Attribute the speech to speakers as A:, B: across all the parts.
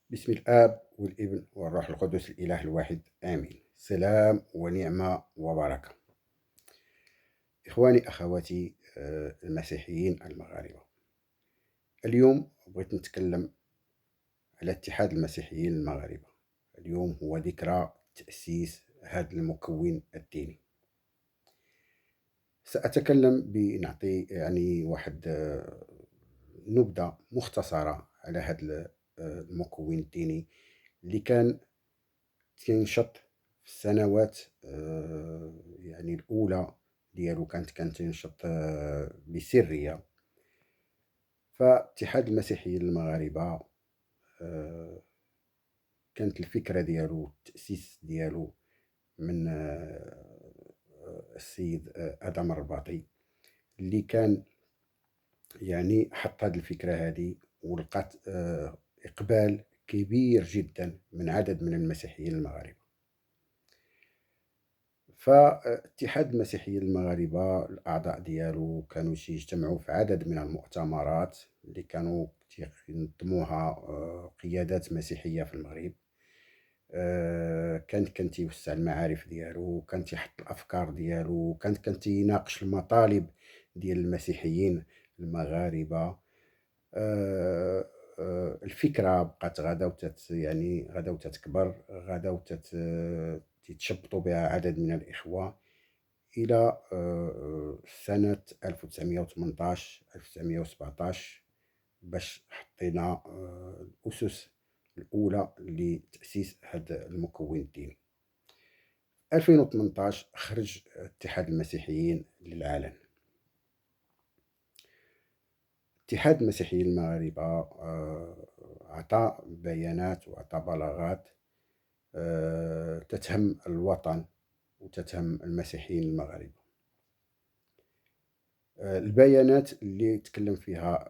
A: بسم الآب والابن والروح القدس الإله الواحد آمين. سلام ونعمة وبركة. إخواني أخواتي المسيحيين المغاربة، اليوم بغيت نتكلم على اتحاد المسيحيين المغاربة. اليوم هو ذكرى تأسيس هذا المكون الديني. سأتكلم بنعطي يعني واحد نبذة مختصرة على هذا المكون الديني اللي كان تينشط في السنوات يعني الأولى ديالو، كان تينشط بسرية. فاتحاد المسيحيين المغاربة آه، كانت الفكرة ديالو، التأسيس ديالو من السيد آدم الرباطي، اللي كان يعني حط هذه الفكرة هذه، ولقات إقبال كبير جدا من عدد من المسيحيين المغاربة. فاتحاد المسيحيين المغاربة الأعضاء ديالو كانوا تيجتمعوا في عدد من المؤتمرات اللي كانوا تينظموها قيادات مسيحية في المغرب. كان تيوسع المعارف ديالو، كان تيحط الأفكار ديالو، كان تيناقش المطالب ديال المسيحيين المغاربة. آه، الفكرة بقات غادا يعني غادا وتتكبر، غادا تيتشبطوا بها عدد من الإخوة إلى سنة 1918 1917، باش حطينا الأسس الأولى لتأسيس هذا المكون الديني. 2018 خرج اتحاد المسيحيين للعلن. اتحاد المسيحيين المغاربة عطى بيانات وعطى بلاغات تتهم الوطن وتتهم المسيحيين المغاربة. البيانات اللي تكلم فيها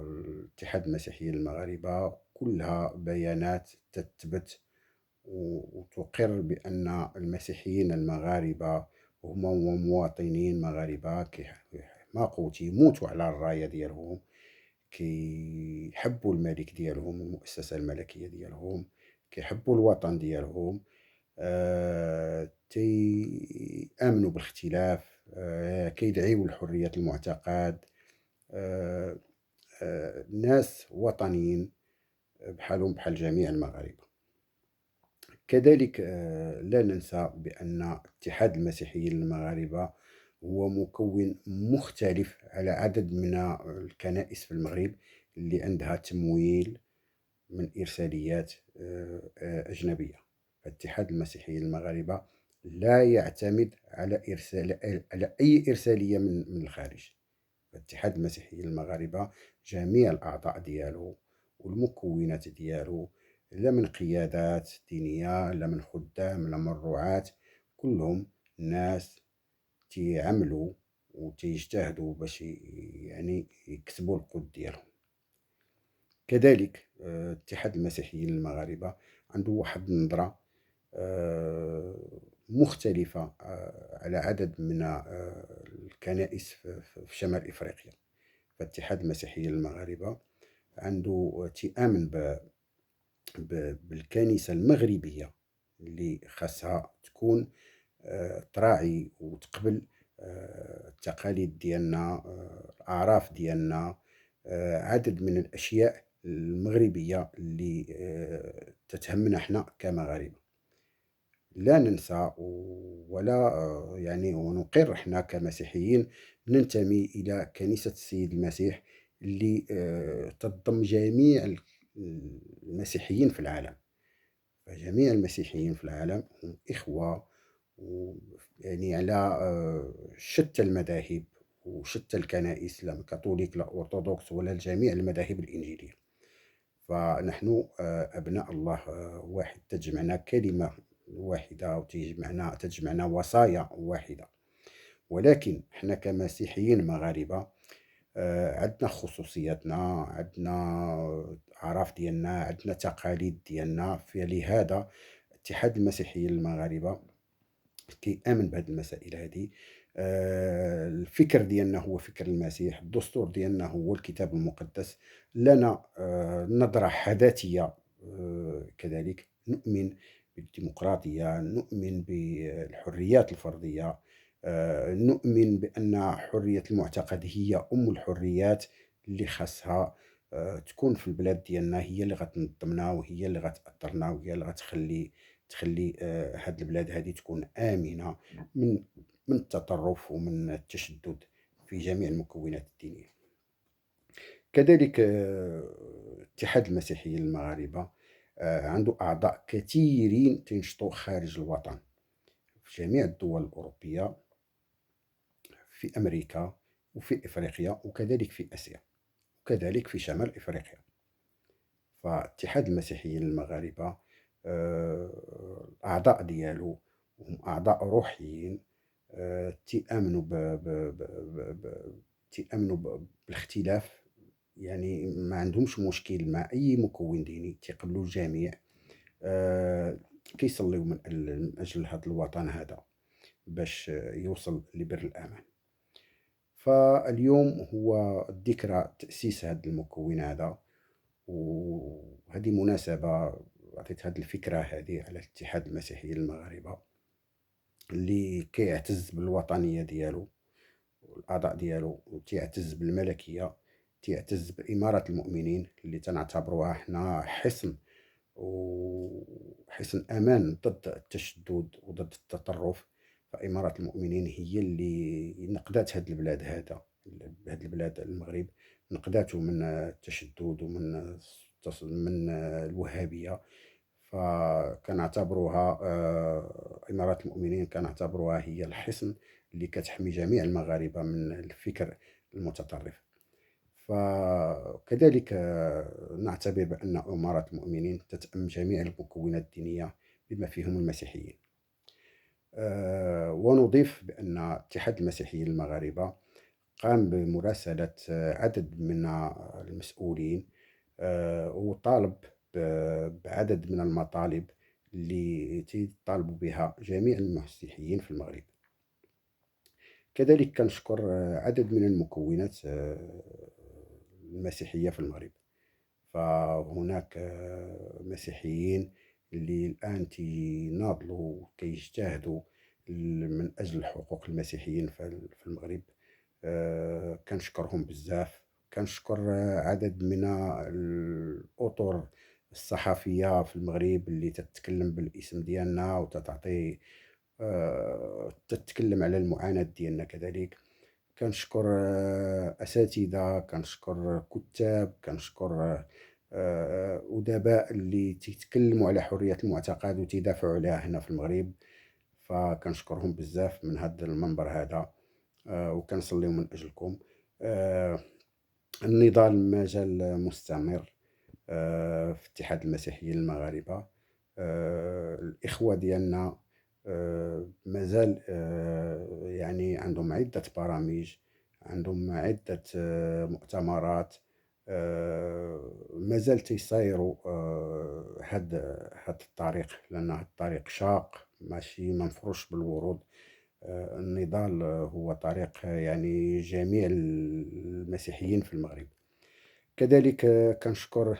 A: الاتحاد المسيحيين المغاربة كلها بيانات تثبت وتقر بأن المسيحيين المغاربة هما مواطنين مغاربة كيحماقوا تيموتوا على الراية ديالهم، كيحبوا الملك ديالهم، المؤسسة الملكية ديالهم، كيحبوا الوطن ديالهم. تيآمنوا بالاختلاف، كيدعيوا لحرية المعتقد. آه، ناس وطنيين بحالهم بحال جميع المغاربة. كذلك لا ننسى بأن اتحاد المسيحيين المغاربة هو مكون مختلف على عدد من الكنائس في المغرب اللي عندها تمويل من إرساليات أجنبية. فاتحاد المسيحيين المغاربة لا يعتمد على على أي إرسالية من الخارج. فاتحاد المسيحيين المغاربة جميع الأعضاء ديالو والمكونات ديالو، لا من قيادات دينية، لا من خدام، لا من رعاة، كلهم ناس تيعملوا وتيجتهدوا باش يعني يكسبوا القوت ديالهم. كذلك اتحاد المسيحيين المغاربة عنده واحد النظرة مختلفة على عدد من الكنائس في شمال إفريقيا. فاتحاد المسيحيين المغاربة عنده تآمن بالكنيسة المغربية اللي خاصها تكون تراعي وتقبل التقاليد ديالنا، الأعراف ديالنا، عدد من الأشياء المغربية اللي تتهمنا حنا كمغاربة. لا ننسى ولا يعني ونقر حنا كمسيحيين ننتمي إلى كنيسة السيد المسيح اللي تضم جميع المسيحيين في العالم. فجميع المسيحيين في العالم هم إخوة، يعني على شتى المذاهب وشتى الكنائس، لا كاثوليك لا أرثوذكس ولا جميع المذاهب الإنجيلية. فنحن أبناء الله واحد، تجمعنا كلمة واحدة تجمعنا وصايا واحدة. ولكن احنا كمسيحيين مغاربة عندنا خصوصياتنا، عندنا أعراف ديالنا، عندنا تقاليد ديالنا. فلهذا اتحاد المسيحيين المغاربة كيآمن بهذه المسائل هذه. الفكر ديالنا هو فكر المسيح، الدستور ديالنا هو الكتاب المقدس. لنا نظرة حداثية كذلك نؤمن بالديمقراطية، نؤمن بالحريات الفردية، نؤمن بأن حرية المعتقد هي أم الحريات اللي خاصها تكون في البلاد ديالنا، هي اللي غتنظمنا وهي اللي غتأثرنا وهي اللي تخلي هاد البلاد هادي تكون آمنة من التطرف ومن التشدد في جميع المكونات الدينية. كذلك اتحاد المسيحيين المغاربة عنده أعضاء كثيرين تينشطوا خارج الوطن في جميع الدول الأوروبية، في أمريكا وفي إفريقيا وكذلك في آسيا وكذلك في شمال إفريقيا. فاتحاد المسيحيين المغاربة الأعضاء ديالو هم أعضاء روحيين، تيآمنوا بالاختلاف، يعني ما عندهمش مشكل مع أي مكون ديني، تيقبلوا الجميع، كيصليو من أجل هذا الوطن هذا باش يوصل لبر الأمان. فاليوم هو ذكرى تأسيس هذا المكون هذا، وهذه مناسبة عطيت هذه الفكرة هذه على اتحاد المسيحيين المغاربة اللي كيعتز بالوطنية ديالو والأعضاء ديالو، وتيعتز بالملكية، تيعتز بإمارة المؤمنين اللي تنعتبروها حنا حصن وحصن أمان ضد التشدد وضد التطرف. فإمارة المؤمنين هي اللي نقدات هاد البلاد هاد البلاد المغرب، نقداته من التشدد ومن الوهابية. فكنعتبروها إمارة المؤمنين كنعتبروها هي الحصن اللي كتحمي جميع المغاربة من الفكر المتطرف. فكذلك نعتبر بأن إمارة المؤمنين تتأم جميع المكونات الدينية بما فيهم المسيحيين. ونضيف بأن اتحاد المسيحيين المغاربة قام بمراسلة عدد من المسؤولين وطالب بعدد من المطالب اللي تطالبوا بها جميع المسيحيين في المغرب. كذلك كنشكر عدد من المكونات المسيحية في المغرب. فهناك مسيحيين اللي الآن تيناضلوا وكيجتهدوا من أجل حقوق المسيحيين في المغرب. كنشكرهم بزاف. كنشكر عدد من الأطر الصحفية في المغرب اللي تتكلم بالاسم ديالنا وتتعطي تتكلم على المعاناة ديالنا. كذلك كنشكر أساتذة، كنشكر كتاب، كنشكر أدباء اللي تيتكلموا على حرية المعتقد وتيدافعوا عليها هنا في المغرب. فكنشكرهم بزاف من هذا المنبر هذا، وكنصليو من أجلكم. النضال مازال مستمر في اتحاد المسيحيين المغاربة. الإخوة ديالنا مازال يعني عندهم عدة برامج، عندهم عدة مؤتمرات، مازال تيسايروا هاد الطريق، لأن هاد الطريق شاق ماشي منفروش بالورود. النضال هو طريق يعني جميع المسيحيين في المغرب. كذلك كنشكر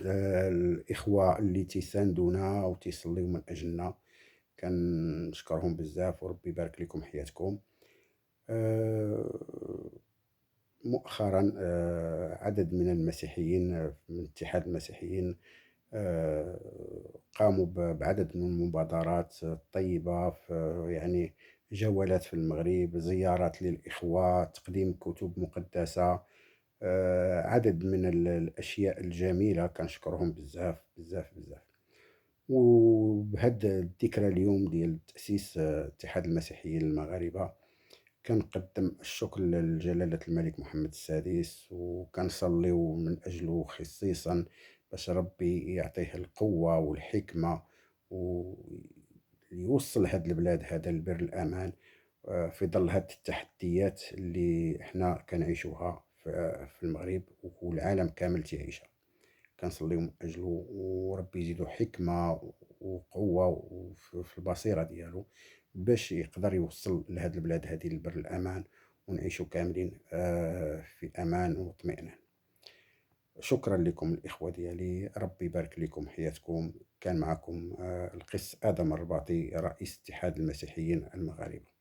A: الإخوة اللي تيساندونا وتيصليو من أجلنا، كنشكرهم بزاف وربي يبارك لكم حياتكم. مؤخرا عدد من المسيحيين من اتحاد المسيحيين قاموا بعدد من المبادرات الطيبة، في يعني جولات في المغرب، زيارات للإخوة، تقديم كتب مقدسة، عدد من الأشياء الجميلة. كنشكرهم بزاف بزاف بزاف. وبهاد الذكرى اليوم ديال تأسيس اتحاد المسيحيين المغاربة، كنقدم الشكر لجلالة الملك محمد السادس، وكنصليو من أجله خصيصا باش ربي يعطيه القوة والحكمة ويوصل هاد البلاد هذا لبر الأمان في ظل هاد التحديات اللي احنا كنعيشوها في المغرب والعالم كامل تعيشها. كنصليو من أجله وربي يزيدو حكمة وقوة في البصيرة ديالو باش يقدر يوصل لهاد البلاد هادي لبر الأمان ونعيشو كاملين في أمان واطمئنان. شكرا لكم الإخوة ديالي، ربي يبارك لكم حياتكم. كان معكم القس آدم الرباطي رئيس اتحاد المسيحيين المغاربة.